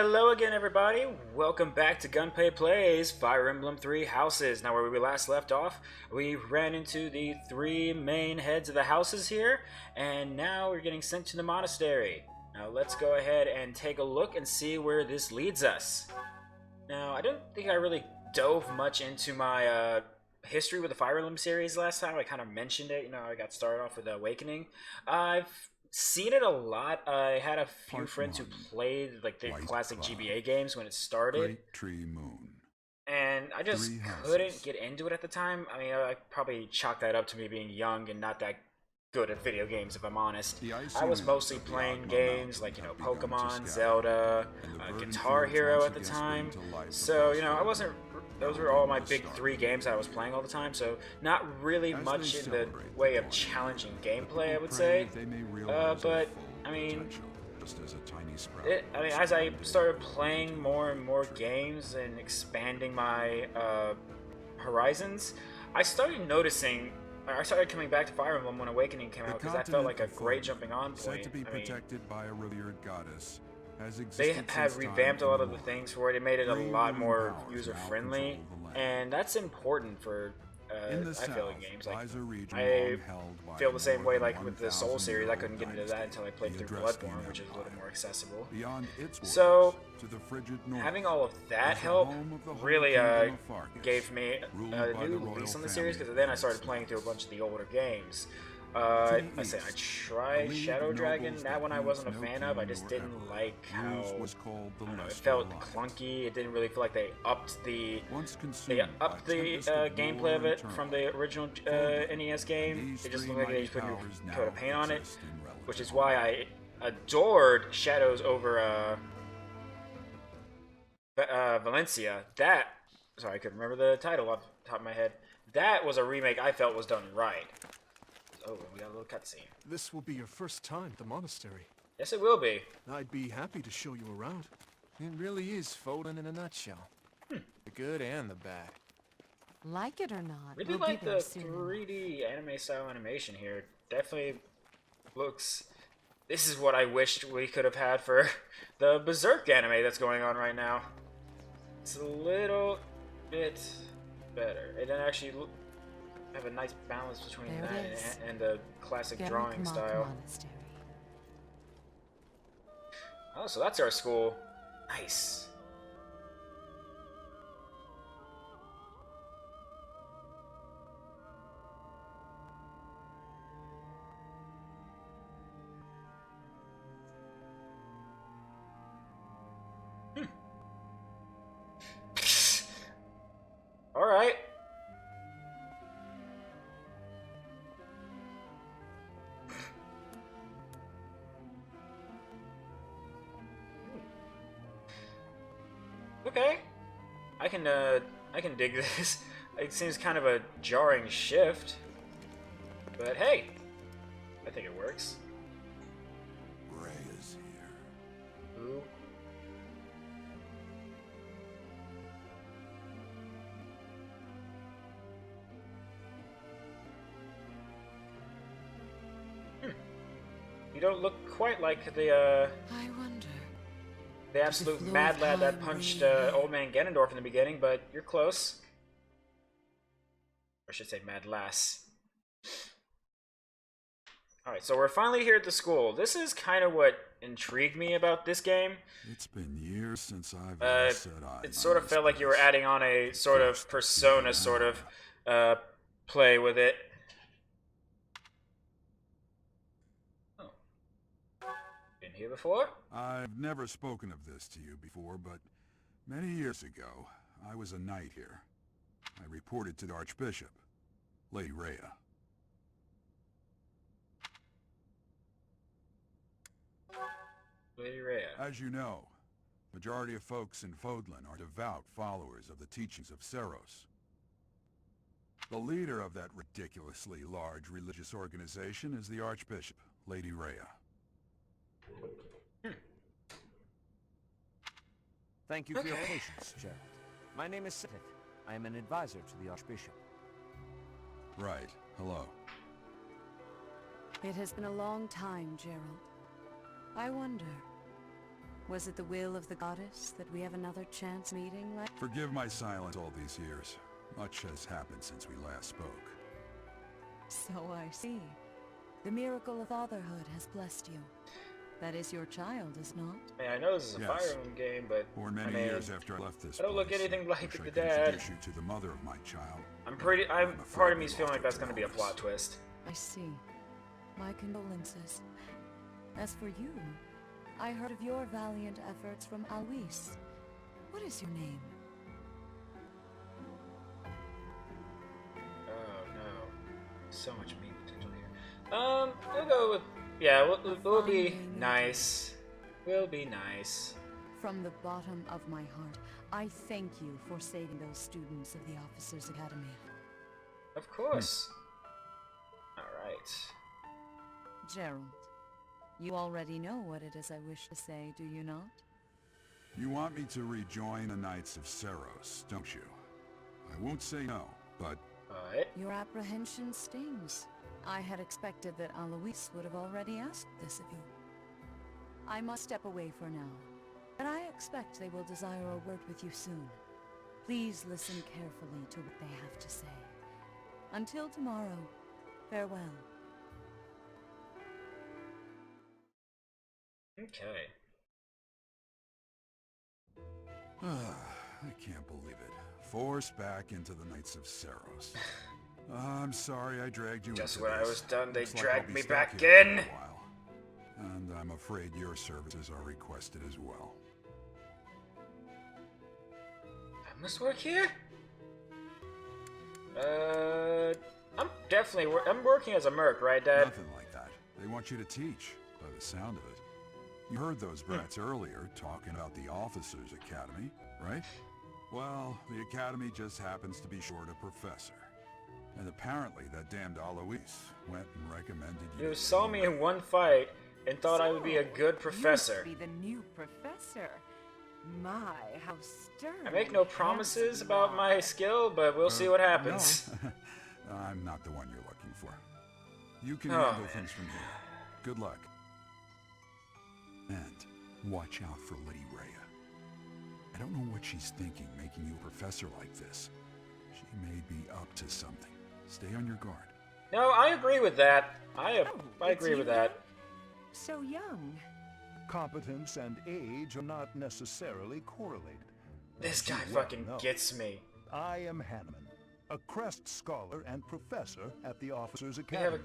Hello again, everybody. Welcome back to Gunplay Plays Fire Emblem 3 Houses. Now, where we last left off, we ran into the three main heads of the houses here, and now we're getting sent to the monastery. Now, let's go ahead and take a look and see where this leads us. Now, I don't think I really dove much into my history with the Fire Emblem series last time. I kind of mentioned it. I got started off with the Awakening. I've seen it a lot. I had a few friends who played like the classic GBA games when it started. Great Tree Moon. And I just couldn't get into it at the time. I mean, I probably chalk that up to me being young and not that good at video games, if I'm honest. I was mostly playing games like, Pokemon, Zelda, Guitar Hero at the time. So, I wasn't... Those were all my big three games that I was playing all the time, so not really much in the way of challenging gameplay, I would say. But, I mean, as I started playing more and more games and expanding my horizons, I started noticing... I started coming back to Fire Emblem when Awakening came out because that felt like a great jumping on point. To be protected by a revered goddess. They have revamped a lot of the things for it. It made it a lot more user-friendly, and that's important for, I feel, in games. Like, I feel the same way, like, with the Soul series. I couldn't get into that until I played through Bloodborne, which is a little more accessible. So, having all of that help really gave me a new lease on the series, because then I started playing through a bunch of the older games. I tried Shadow Dragon. That one I wasn't a fan of. I just didn't like how, it felt clunky. It didn't really feel like they upped the gameplay of it from the original NES game. It just looked like they just put a new coat of paint on it, which is why I adored Shadows over Valencia. Sorry, I couldn't remember the title off the top of my head. That was a remake I felt was done right. Oh, we got a little cutscene. This will be your first time at the monastery. Yes, it will be. I'd be happy to show you around. It really is Foden in a nutshell. The good and the bad. Like it or not, we do like the 3D anime style animation here. Definitely looks... This is what I wished we could have had for the Berserk anime that's going on right now. It's a little bit better. It didn't actually have a nice balance between that and the classic drawing style. Oh, so that's our school. Nice. All right. Okay, I can dig this. It seems kind of a jarring shift, but hey, I think it works. Ray is here. Who? You don't look quite like the I wonder. The absolute mad lad that punched old man Ganondorf in the beginning, but you're close. Or I should say mad lass. Alright, so we're finally here at the school. This is kind of what intrigued me about this game. It's been years since I've set eyes. It sort of felt like you were adding on a sort of Persona sort of play with it. Here before? I've never spoken of this to you before, but many years ago, I was a knight here. I reported to the Archbishop, Lady Rhea. Lady Rhea. As you know, majority of folks in Fodlan are devout followers of the teachings of Seros. The leader of that ridiculously large religious organization is the Archbishop, Lady Rhea. Thank you for your patience, Gerald. My name is Sithith. I am an advisor to the Archbishop. Right. Hello. It has been a long time, Gerald. I wonder, Was it the will of the goddess that we have another chance meeting like... Forgive my silence all these years. Much has happened since we last spoke. So I see. The miracle of fatherhood has blessed you. That is your child, is not? I know this is a Yes. Fire Emblem game, but For many years after I left this I don't look place, anything like wish I the could dad. introduce you to the mother of my child. Part of me's feeling like that's gonna be a plot twist. I see. My condolences. As for you, I heard of your valiant efforts from Alois. What is your name? Oh no. So much meat potential here. We'll go with... Yeah, we'll be nice. We'll be nice. From the bottom of my heart, I thank you for saving those students of the Officers' Academy. Of course. Alright. Gerald, you already know what it is I wish to say, do you not? You want me to rejoin the Knights of Seros, don't you? I won't say no, but... But... Your apprehension stings. I had expected that Alois would have already asked this of you. I must step away for now, but I expect they will desire a word with you soon. Please listen carefully to what they have to say. Until tomorrow, farewell. Okay. I can't believe it. Forced back into the Knights of Seros. I'm sorry I dragged you Just into when I this. was done, they Looks like dragged I'll be me stuck back here for in. a while. And I'm afraid your services are requested as well. I must work here? I'm working as a merc, right, Dad? Nothing like that. They want you to teach, by the sound of it. You heard those brats earlier talking about the Officers' Academy, right? Well, the Academy just happens to be short a professor. And apparently that damned Alois went and recommended you. You saw me in one fight and thought I would be a good professor. You must be the new professor. My, how stern. I make no promises about my skill, but we'll see what happens. No. I'm not the one you're looking for. You can Oh, handle man. things from here. Good luck. And watch out for Lady Rhea. I don't know what she's thinking making you a professor like this. She may be up to something. Stay on your guard. No, I agree with that. I agree with that. So young. Competence and age are not necessarily correlated. This As you guy well fucking know. gets me. I am Hanneman, a Crest scholar and professor at the Officers' have Academy.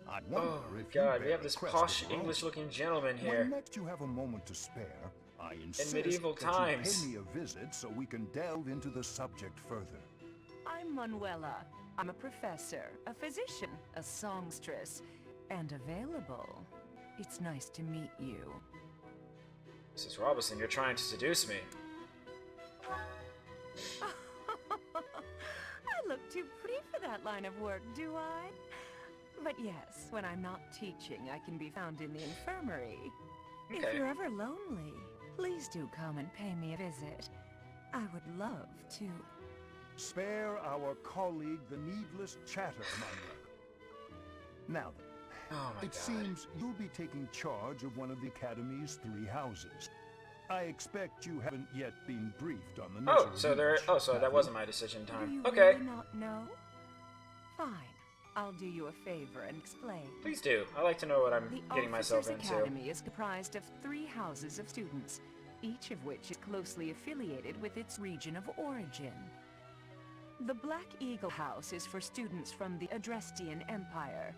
I wonder Oh my if you god, we bear have a this crest posh of your own. English-looking gentleman When here. next you have a moment to spare, I insist medieval that times. you pay me a visit so we can delve into the subject further. I'm Manuela. I'm a professor, a physician, a songstress, and available. It's nice to meet you. Mrs. Robinson, you're trying to seduce me. I look too pretty for that line of work, do I? But yes, when I'm not teaching, I can be found in the infirmary. If Okay. you're ever lonely, please do come and pay me a visit. I would love to. Spare our colleague the needless chatter, Manuel. Now then, Oh my it god. seems you'll be taking charge of one of the Academy's 3 houses. I expect you haven't yet been briefed on the nature Oh, of so there. each, Oh, so have that you? wasn't my decision Do time. you Okay, really not know? Fine. I'll do you a favor and explain. please do. I like to know what I'm The getting myself Officers' into. Academy is comprised of 3 houses of students, each of which is closely affiliated with its region of origin. The Black Eagle House is for students from the Adrestian Empire.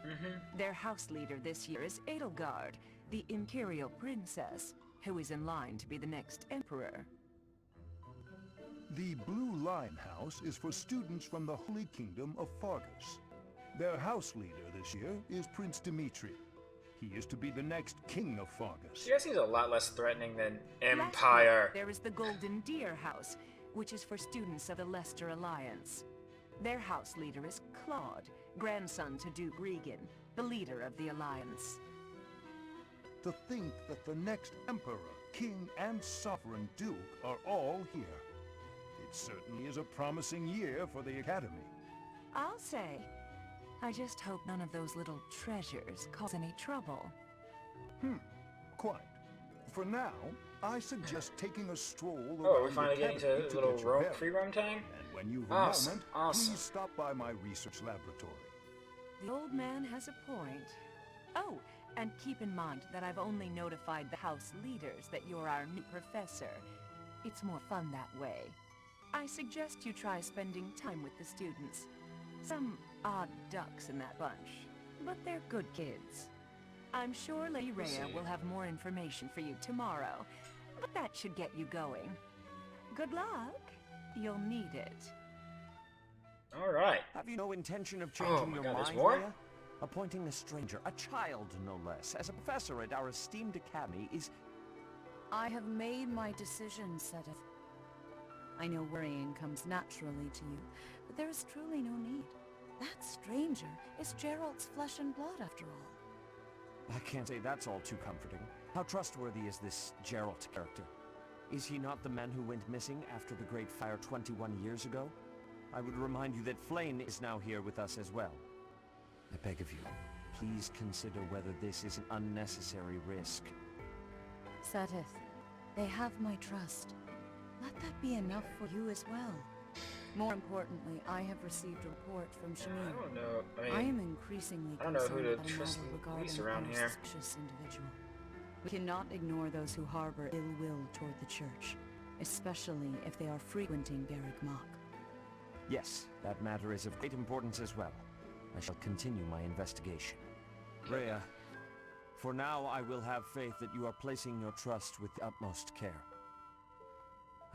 Their house leader this year is Edelgard, the Imperial Princess, who is in line to be the next Emperor. The Blue Line House is for students from the Holy Kingdom of Fargus. Their house leader this year is Prince Dimitri. He is to be the next king of Fargus. She guys seems a lot less threatening than Lastly, Empire. there is the Golden Deer House, which is for students of the Leicester Alliance. Their house leader is Claude, grandson to Duke Regan, the leader of the Alliance. To think that the next emperor, king, and sovereign duke are all here. It certainly is a promising year for the Academy. I'll say. I just hope none of those little treasures cause any trouble. Quite. For now, I suggest taking a stroll Oh, around we're finally the getting cavern to a little get your bearings. free roam time? And when you've a Awesome, moment, awesome. please stop by my research laboratory. The old man has a point. Oh, and keep in mind that I've only notified the house leaders that you're our new professor. It's more fun that way. I suggest you try spending time with the students. Some odd ducks in that bunch, but they're good kids. I'm sure Lady Rhea will have more information for you tomorrow, but that should get you going. Good luck. You'll need it. Alright. Have you no intention of changing your God, there's mind, more? Leia? Appointing a stranger, a child no less, as a professor at our esteemed academy is... I have made my decision, Sedith. I know worrying comes naturally to you, but there is truly no need. That stranger is Gerald's flesh and blood, after all. I can't say that's all too comforting. How trustworthy is this Gerald character? Is he not the man who went missing after the Great Fire 21 years ago? I would remind you that Flame is now here with us as well. I beg of you, please consider whether this is an unnecessary risk. Sedith, they have my trust. Let that be enough for you as well. More importantly, I have received a report from Shamir. I don't know. I am increasingly I don't know who concerned to about a trust matter the regarding police a around here. suspicious individual. We cannot ignore those who harbor ill will toward the church, especially if they are frequenting Garrick Mach. Yes, that matter is of great importance as well. I shall continue my investigation. Rhea, for now I will have faith that you are placing your trust with the utmost care.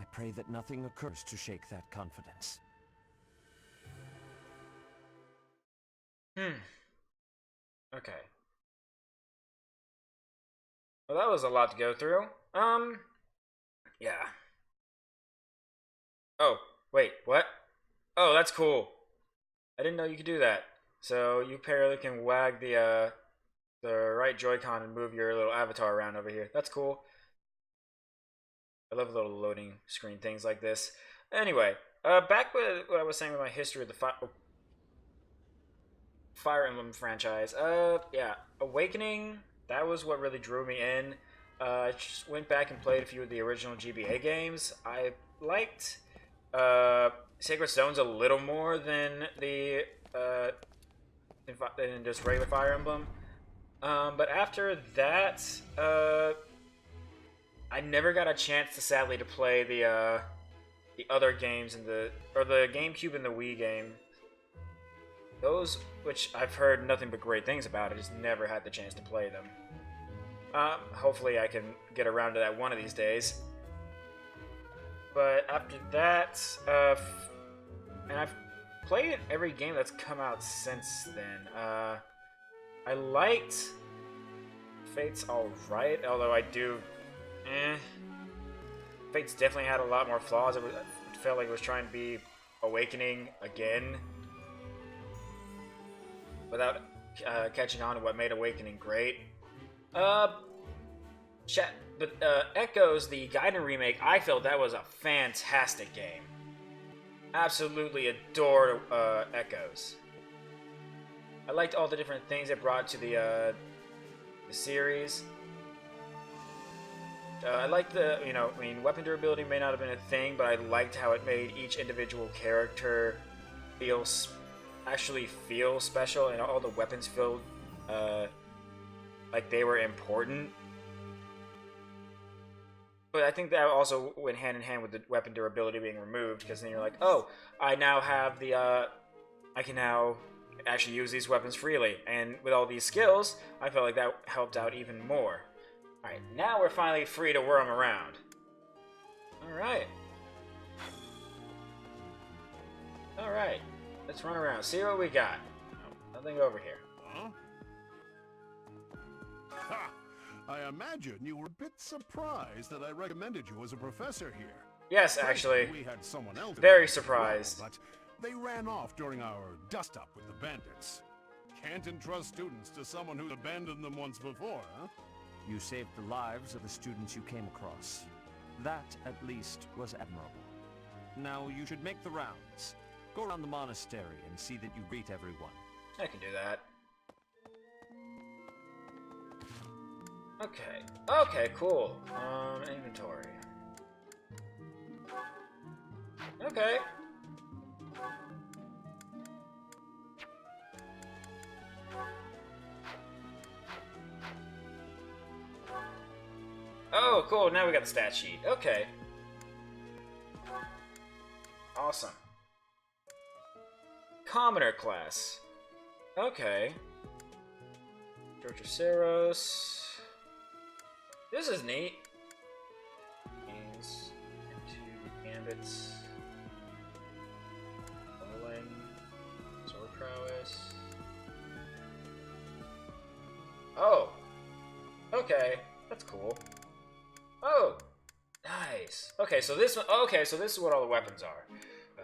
I pray that nothing occurs to shake that confidence. Okay. Well, that was a lot to go through. Yeah. Oh, wait, what? Oh, that's cool. I didn't know you could do that. So you apparently can wag the right Joy-Con and move your little avatar around over here. That's cool. I love little loading screen things like this. Anyway, back with what I was saying with my history of the Fire Emblem franchise. Yeah, Awakening, that was what really drew me in. I just went back and played a few of the original GBA games. I liked Sacred Stones a little more than the than just regular Fire Emblem. But after that, I never got a chance to sadly to play the other games in the GameCube and the Wii game. Those, which I've heard nothing but great things about, I just never had the chance to play them. Hopefully I can get around to that one of these days. But after that, and I've played every game that's come out since then. I liked Fate's alright, although I do... Fate's definitely had a lot more flaws. It felt like it was trying to be Awakening again, without catching on to what made Awakening great. Echoes, the Gaiden remake, I felt that was a fantastic game. Absolutely adored Echoes. I liked all the different things it brought to the series. I liked the, weapon durability may not have been a thing, but I liked how it made each individual character actually feel special, and all the weapons feel like they were important. But I think that also went hand in hand with the weapon durability being removed, because then you're like, oh, I now have I can now actually use these weapons freely, and with all these skills, I felt like that helped out even more. Alright, now we're finally free to worm around. Alright. Alright, let's run around, see what we got. Oh, nothing over here. Huh? Ha! I imagine you were a bit surprised that I recommended you as a professor here. Yes, actually. We had someone else Very as well, surprised. but they ran off during our dust-up with the bandits. Can't entrust students to someone who's abandoned them once before, huh? You saved the lives of the students you came across. That, at least, was admirable. Now you should make the rounds. Go around the monastery and see that you greet everyone. I can do that. Okay. Okay, cool. Inventory. Okay. Oh, cool. Now we got the stat sheet. Okay. Awesome. Commoner class. Okay. Church of Saros. This is neat. Gains into gambits. Bowling. Sword prowess. Oh. Okay. That's cool. Oh. Nice. Okay, so this one. Okay, so this is what all the weapons are.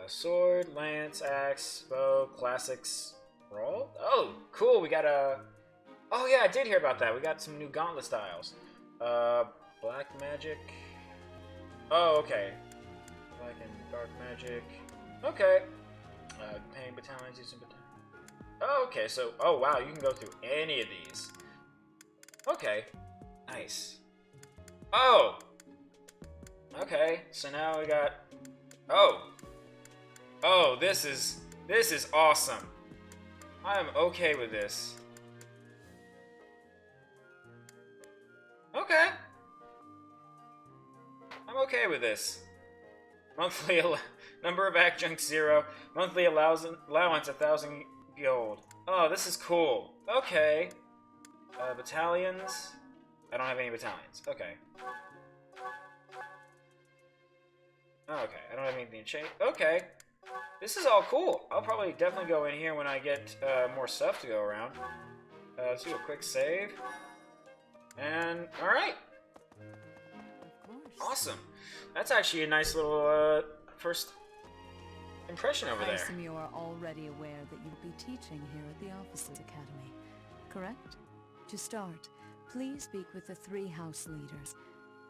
Sword, lance, axe, bow, classics, brawl. Oh, cool. We got a. Oh yeah, I did hear about that. We got some new gauntlet styles. Black magic. Oh, okay. Black and dark magic. Okay. Paying battalions, using battalions. Oh, okay. So, oh wow, you can go through any of these. Okay. Nice. Oh. Okay. So now we got. Oh. Oh, this is awesome. I am okay with this. Okay. I'm okay with this. Monthly number of adjuncts 0. Monthly allowance 1,000 gold. Oh, this is cool. Okay. Battalions. I don't have any battalions. Okay. Oh, okay. I don't have anything to change. Okay. This is all cool. I'll probably definitely go in here when I get more stuff to go around. Let's do a quick save. And, alright. Awesome. That's actually a nice little first impression over there. I assume you are already aware that you'll be teaching here at the Officers Academy, correct? To start, please speak with the 3 house leaders.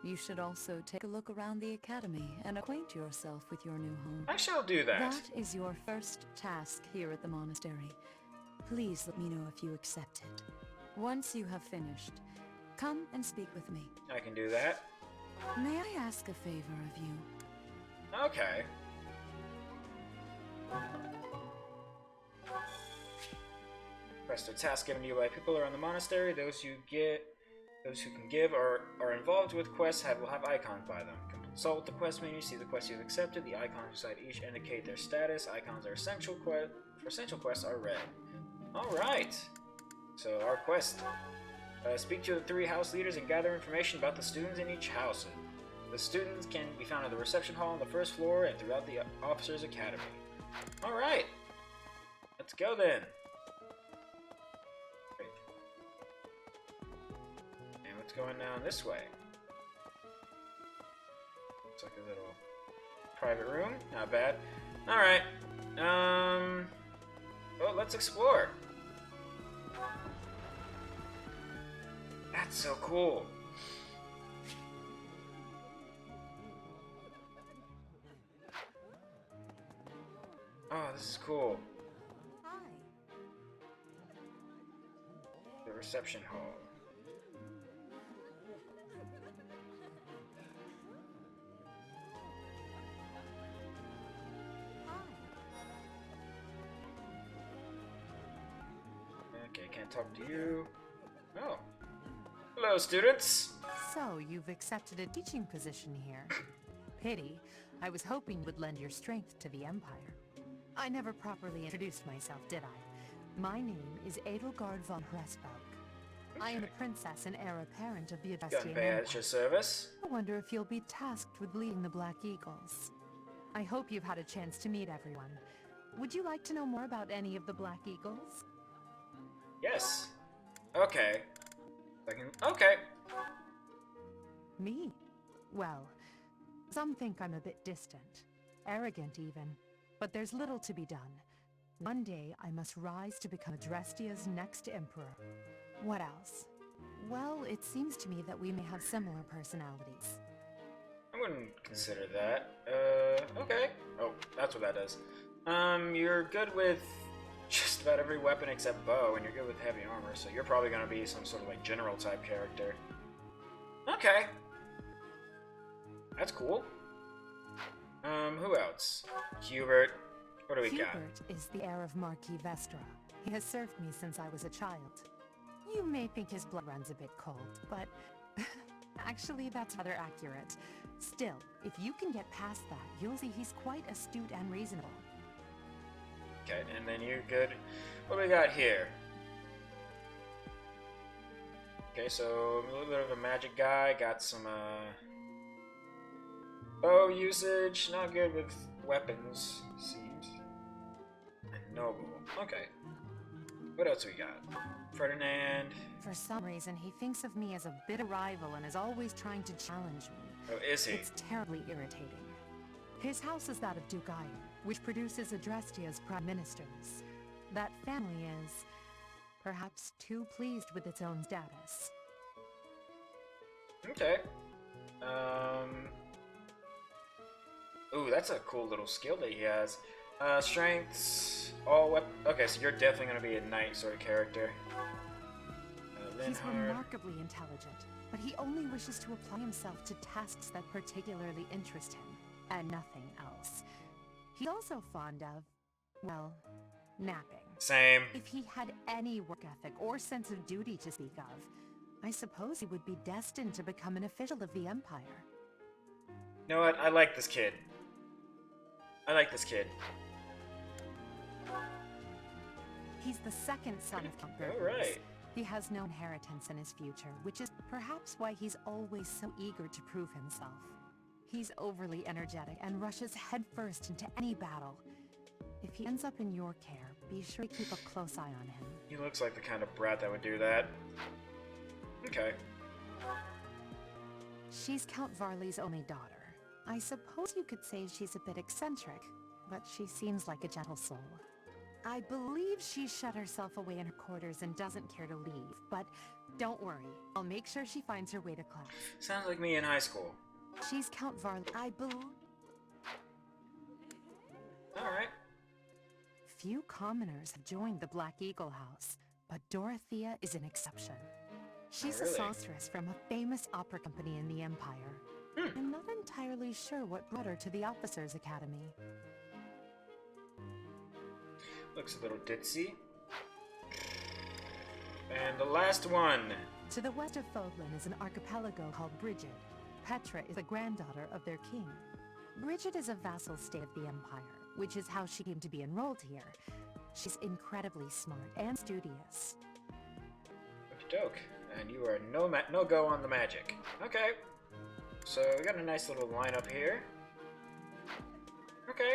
You should also take a look around the academy and acquaint yourself with your new home. I shall do that. That is your first task here at the monastery. Please let me know if you accept it. Once you have finished, come and speak with me. I can do that. May I ask a favor of you? Okay. Rest of tasks given to you by people around the monastery. Those who can give or are involved with quests will have icons by them. Consult the quest menu, see the quests you've accepted. The icons beside each indicate their status. Icons are essential for essential quests are red. Alright. So our quest. Speak to the 3 house leaders and gather information about the students in each house. The students can be found in the reception hall on the 1st floor and throughout the Officers Academy. Alright. Let's go then. Great. And what's going down this way? Looks like a little private room. Not bad. Alright. Well, let's explore. That's so cool. Oh, this is cool. Hi. The reception hall. Okay, can't talk to you. Oh. Hello, students. So, you've accepted a teaching position here. Pity. I was hoping you would lend your strength to the Empire. I never properly introduced myself, did I? My name is Edelgard von Hresburg. I am the princess and heir apparent of the Adrestian Gunpei Empire. at your service. I wonder if you'll be tasked with leading the Black Eagles. I hope you've had a chance to meet everyone. Would you like to know more about any of the Black Eagles? Yes. Okay. Okay. Me? Well, some think I'm a bit distant. Arrogant even. But there's little to be done. One day, I must rise to become Adrestia's next emperor. What else? Well, it seems to me that we may have similar personalities. I wouldn't consider that. Okay. Oh, that's what that does. You're good with just about every weapon except bow, and you're good with heavy armor, so you're probably gonna be some sort of like general type character. Okay. That's cool. Who else? Hubert. What do we got? Hubert is the heir of Marquis Vestra. He has served me since I was a child. You may think his blood runs a bit cold, but actually that's rather accurate. Still, if you can get past that, you'll see he's quite astute and reasonable. Okay, and then you good. What do we got here? Okay, so a little bit of a magic guy. Got some bow usage. Not good with weapons, seems. And noble. Okay. What else we got? Ferdinand. For some reason, he thinks of me as a bitter rival and is always trying to challenge me. Oh, is he? It's terribly irritating. His house is that of Duke Iron, which produces Adrestia's prime ministers. That family is perhaps too pleased with its own status. Okay. Ooh, that's a cool little skill that he has. Strengths, all weapon. Okay, so you're definitely gonna be a knight sort of character. He's remarkably intelligent, but he only wishes to apply himself to tasks that particularly interest him, and nothing else. He's also fond of, well, napping. Same. If he had any work ethic or sense of duty to speak of, I suppose he would be destined to become an official of the Empire. You know what? I like this kid. I like this kid. He's the second son of Count Bergers. Alright. He has no inheritance in his future, which is perhaps why he's always so eager to prove himself. He's overly energetic and rushes headfirst into any battle. If he ends up in your care, be sure to keep a close eye on him. He looks like the kind of brat that would do that. Okay. She's Count Varley's only daughter. I suppose you could say she's a bit eccentric, but she seems like a gentle soul. I believe she shut herself away in her quarters and doesn't care to leave, but don't worry. I'll make sure she finds her way to class. Sounds like me in high school. She's Count Varley. I believe... Alright. Few commoners have joined the Black Eagle House, but Dorothea is an exception. She's Oh, really? a sorceress from a famous opera company in the Empire. I'm not entirely sure what brought her to the Officers' Academy. Looks a little ditzy. And the last one. To the west of Fodlan is an archipelago called Brigid. Petra is the granddaughter of their king. Brigid is a vassal state of the Empire, which is how she came to be enrolled here. She's incredibly smart and studious. Doke. And you are no go on the magic. Okay. So we got a nice little lineup here. Okay.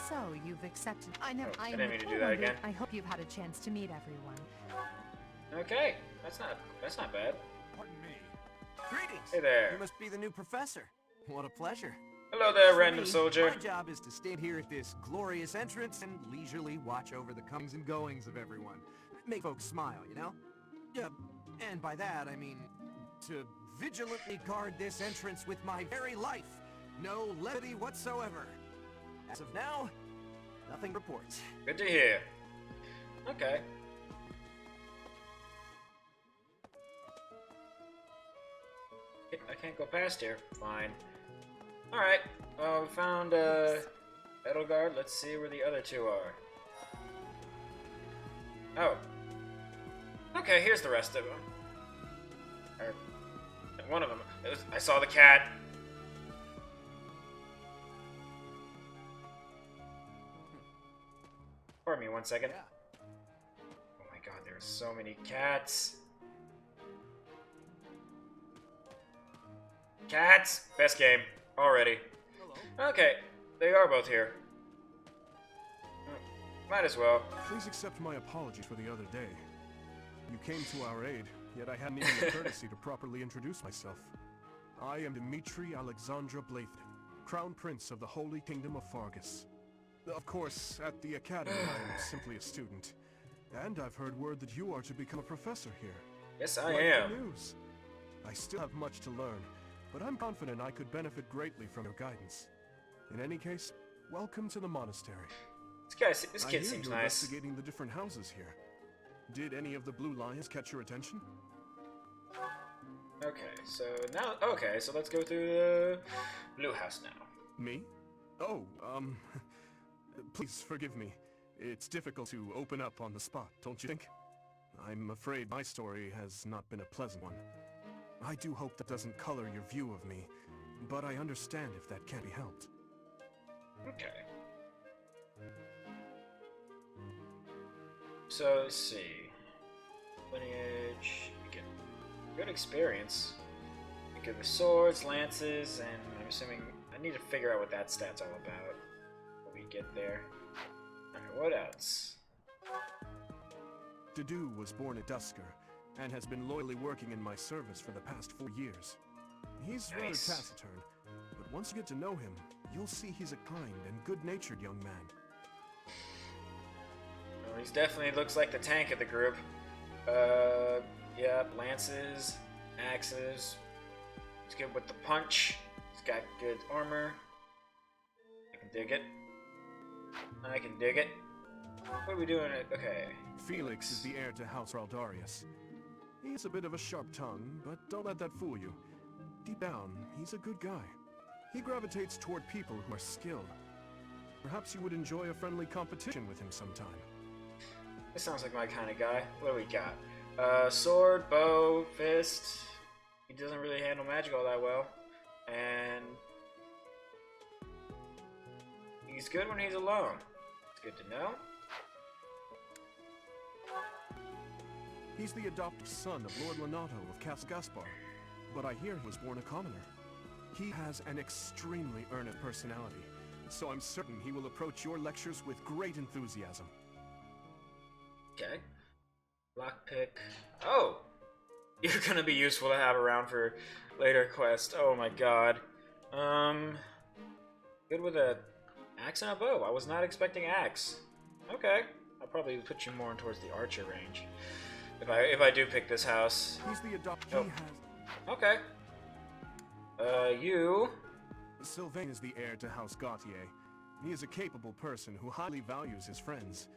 So, you've accepted... I know, Oh, I didn't mean to do that again. I hope you've had a chance to meet everyone. Okay. That's not bad. Pardon me. Greetings! Hey there. You must be the new professor. What a pleasure. Hello there, For random me, soldier. My job is to stand here at this glorious entrance and leisurely watch over the comings and goings of everyone. Make folks smile, you know? Yeah, and by that, I mean to vigilantly guard this entrance with my very life. No levity whatsoever. As of now, nothing reports. Good to hear. Okay. I can't go past here. Fine. Alright. We found Edelgard. Let's see where the other two are. Oh. Okay, here's the rest of them. Or, one of them. I saw the cat. Pardon me 1 second. Oh my god, there's so many cats. Cats! Best game. Already. Okay, they are both here. Might as well. Please accept my apologies for the other day. You came to our aid, yet I hadn't even the courtesy to properly introduce myself. I am Dimitri Alexandra Blathen, Crown Prince of the Holy Kingdom of Fargus. Of course, at the Academy I am simply a student. And I've heard word that you are to become a professor here. Yes, I Quite am. the news. I still have much to learn, but I'm confident I could benefit greatly from your guidance. In any case, welcome to the monastery. This kid seems you're nice. investigating the different houses here. Did any of the blue lions catch your attention? Okay, so now, okay, so let's go through the blue house now. Me? Oh, please forgive me. It's difficult to open up on the spot, don't you think? I'm afraid my story has not been a pleasant one. I do hope that doesn't color your view of me, but I understand if that can't be helped. Okay. So, let's see. Lineage, you get good experience. You get the swords, lances, and I'm assuming I need to figure out what that stat's all about when we get there. Alright, what else? Dedu was born a Dusker, and has been loyally working in my service for the past 4 years. He's rather taciturn, but once you get to know him, you'll see he's a kind and good-natured young man. Well, he definitely looks like the tank of the group. Yeah, lances, axes. He's good with the punch. He's got good armor. I can dig it. I can dig it. What are we doing? Okay. Felix is the heir to House Raldarius. He's a bit of a sharp tongue, but don't let that fool you. Deep down, he's a good guy. He gravitates toward people who are skilled. Perhaps you would enjoy a friendly competition with him sometime. This sounds like my kind of guy. What do we got? Sword, bow, fist. He doesn't really handle magic all that well. And he's good when he's alone. It's good to know. He's the adopted son of Lord Lenato of Castle Gaspar, but I hear he was born a commoner. He has an extremely earnest personality, so I'm certain he will approach your lectures with great enthusiasm. Okay. Lockpick. Oh! You're gonna be useful to have around for later quest. Oh my god. Good with a axe and a bow. I was not expecting axe. Okay. I'll probably put you more towards the archer range. If I do pick this house. He's the adopted. Oh. Okay. You. Sylvain is the heir to House Gautier. He is a capable person who highly values his friends.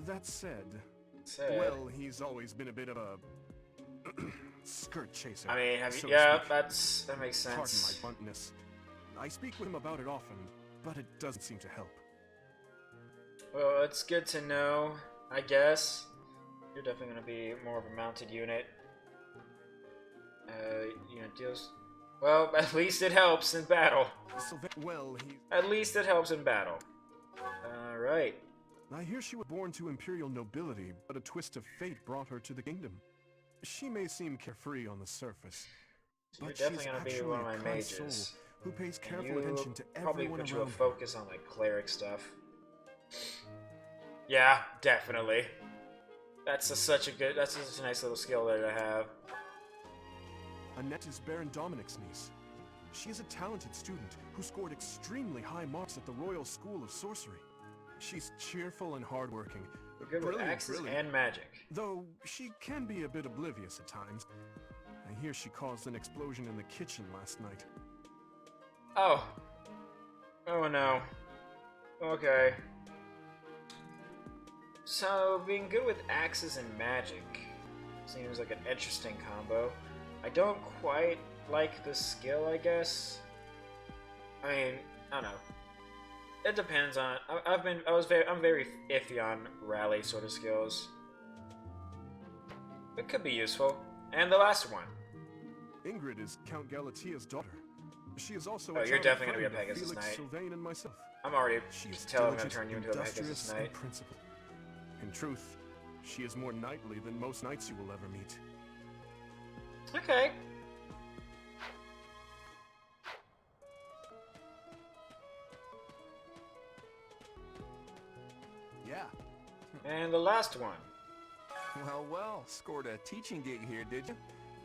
That said, well, he's always been a bit of a skirt chaser. I mean, have you? So Yeah, that makes sense. Pardon my bluntness. I speak with him about it often, but it doesn't seem to help. Well, it's good to know, I guess. You're definitely going to be more of a mounted unit. Unit deals. Well, at least it helps in battle. Well, At least it helps in battle. Alright. I hear she was born to imperial nobility, but a twist of fate brought her to the kingdom. She may seem carefree on the surface, So but you're definitely she's going to be actually one of my a kind mages. soul who pays And careful you attention to probably everyone put you a around her. focus on like cleric stuff. Yeah, definitely. That's such a nice little skill there to have. Annette is Baron Dominic's niece. She is a talented student who scored extremely high marks at the Royal School of Sorcery. She's cheerful and hardworking. Good with axes and magic. Though she can be a bit oblivious at times. I hear she caused an explosion in the kitchen last night. Oh. Oh no. Okay. So, being good with axes and magic seems like an interesting combo. I don't quite like the skill, I guess. I mean, I don't know. It depends on. I'm very iffy on rally sort of skills. It could be useful. And the last one. Ingrid is Count Galatia's daughter. She is also Oh, a you're definitely friend gonna be a of Pegasus Felix, Knight. Sylvain, and myself. I'm already She is telling them to diligent, turn you into a Pegasus industrious, Knight. and principled. In truth, she is more knightly than most knights you will ever meet. Okay. Yeah. And the last one. Well, scored a teaching gig here, did you?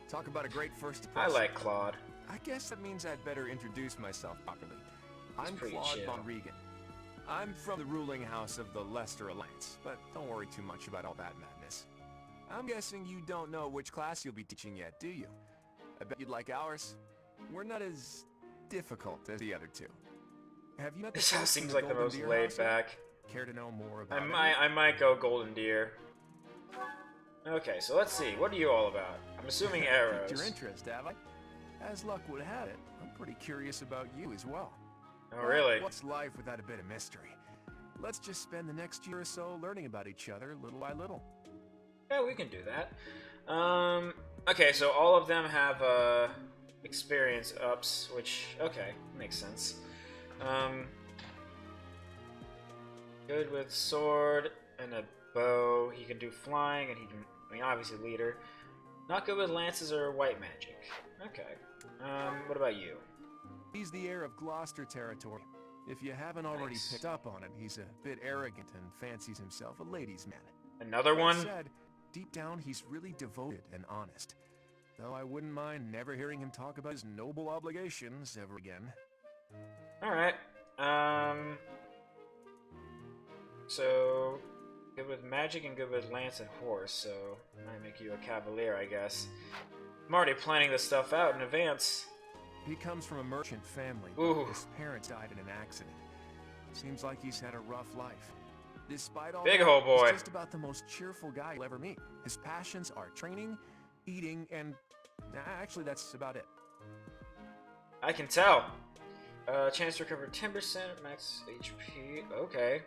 Talk about a great first I impression. like Claude. I guess that means I'd better introduce myself properly. I'm pretty Claude chill. von Regan. I'm from the ruling house of the Leicester Alliance, but don't worry too much about all that madness. I'm guessing you don't know which class you'll be teaching yet, do you? I bet you'd like ours. We're not as difficult as the other two. Have you met the This house folks in seems like the Golden most Deer laid house yet? back. Care to know more about I might go Golden Deer. Okay, so let's see. What are you all about? I'm assuming arrows. Piqued your interest, have I? As luck would have it, I'm pretty curious about you as well. Oh, really? What's life without a bit of mystery? Let's just spend the next year or so learning about each other little by little. Yeah, we can do that. Okay, so all of them have experience ups, which, okay, makes sense. Good with sword and a bow. He can do flying, and he can, I mean, obviously leader. Not good with lances or white magic. Okay. What about you? He's the heir of Gloucester territory. If you haven't already picked up on it, he's a bit arrogant and fancies himself a ladies' man. Another one? That said, deep down, he's really devoted and honest. Though I wouldn't mind never hearing him talk about his noble obligations ever again. Alright. So, good with magic and good with lance and horse, so I might make you a cavalier, I guess. I'm already planning this stuff out in advance. He comes from a merchant family. Ooh. His parents died in an accident. Seems like he's had a rough life. Despite all Big that, hole boy. he's just about the most cheerful guy you'll ever meet. His passions are training, eating, and actually that's about it. I can tell. Chance to recover 10% max HP. Okay.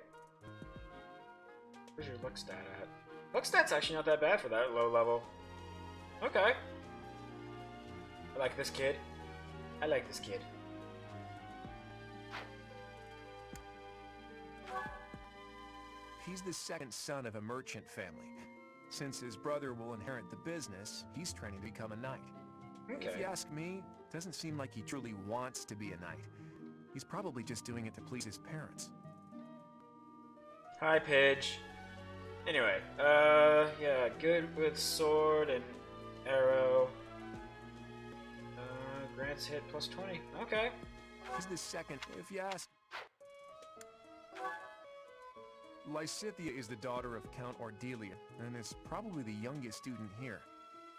Where's your luck stat at? Luck stat's actually not that bad for that low level. Okay. I like this kid. I like this kid. He's the second son of a merchant family. Since his brother will inherit the business, he's training to become a knight. Okay. If you ask me, doesn't seem like he truly wants to be a knight. He's probably just doing it to please his parents. Hi, Pidge. Anyway, yeah, good with sword and arrow. Grants hit plus 20. Okay. He's the second, if you ask. Lysithea is the daughter of Count Ordelia, and is probably the youngest student here.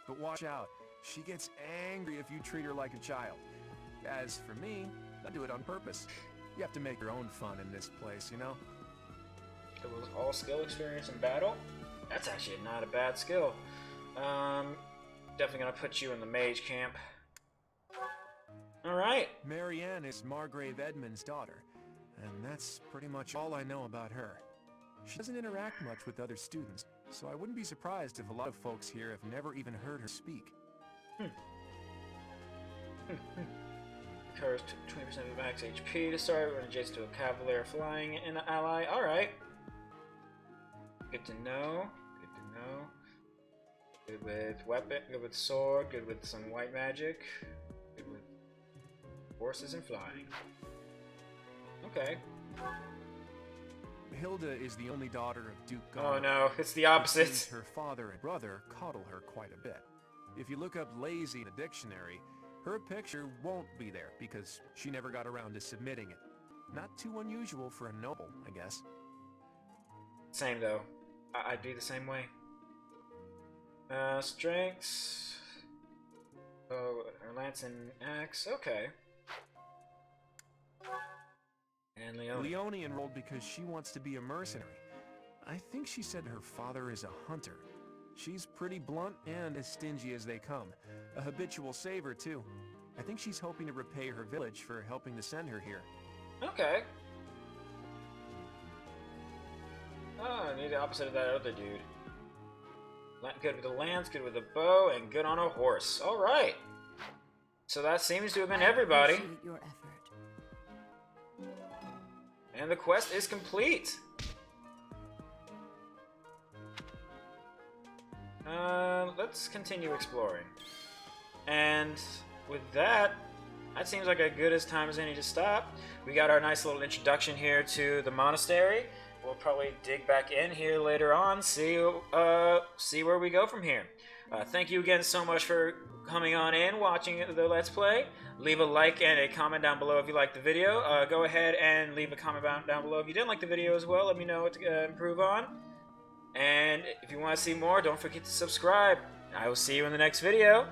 But watch out, she gets angry if you treat her like a child. As for me, I do it on purpose. You have to make your own fun in this place, you know? It was all skill experience in battle? That's actually not a bad skill. Definitely gonna put you in the mage camp. Alright. Marianne is Margrave Edmund's daughter, and that's pretty much all I know about her. She doesn't interact much with other students, so I wouldn't be surprised if a lot of folks here have never even heard her speak. Recovers 20% of max HP to start when adjacent to a cavalier flying and an ally. Alright. Good to know. Good to know. Good with weapon, good with sword, good with some white magic, good with horses and flying. Okay. Hilda is the only daughter of Duke Oh Goneril. no, it's the It opposite. seems her father and brother coddle her quite a bit. If you look up lazy in a dictionary, her picture won't be there because she never got around to submitting it. Not too unusual for a noble, I guess. Same though. I'd be the same way. Strengths. Oh, her lance and axe. Okay. And Leone enrolled because she wants to be a mercenary. I think she said her father is a hunter. She's pretty blunt and as stingy as they come. A habitual saver, too. I think she's hoping to repay her village for helping to send her here. Okay. Oh, I need the opposite of that other dude. Good with the lance, good with the bow, and good on a horse. Alright. So that seems to have been everybody. Appreciate your effort. And the quest is complete. Let's continue exploring. And with that, that seems like as good as time as any to stop. We got our nice little introduction here to the monastery. We'll probably dig back in here later on, see where we go from here. Thank you again so much for coming on in, watching the Let's Play. Leave a like and a comment down below if you liked the video. Go ahead and leave a comment down below if you didn't like the video as well. Let me know what to improve on. And if you want to see more, don't forget to subscribe. I will see you in the next video.